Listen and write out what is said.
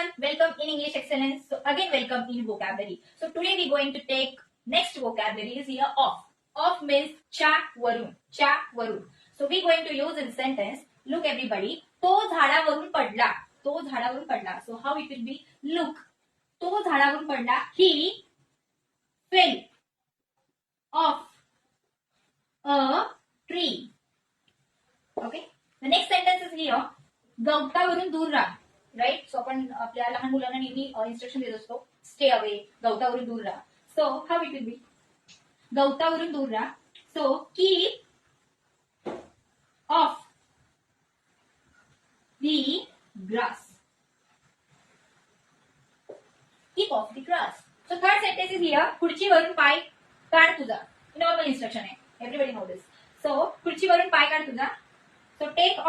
everyone, welcome in English Excellence. So again welcome in vocabulary. So today we going to take next vocabulary is here off. Off means च्या वरून. So we going to use in sentence. Look everybody, तो झाडावरून पडला. So how it will be? Look, तो झाडावरून पडला. He fell off a tree. Okay. The next sentence is here. गवतावरून दूर राहा. Right. सो आपण आपल्या लहान मुलांना नेहमी इन्स्ट्रक्शन देत असतो, स्टे अवे, गवतावरून दूर राहा. So how it will be? गवतावरून दूर राहा. So keep off the grass. Keep off the grass. So third sentence is here. खुर्चीवरून पाय काढ तुझा. नॉर्मल इन्स्ट्रक्शन आहे. Everybody know this. सो खुर्चीवरून पाय काढ तुझा. So take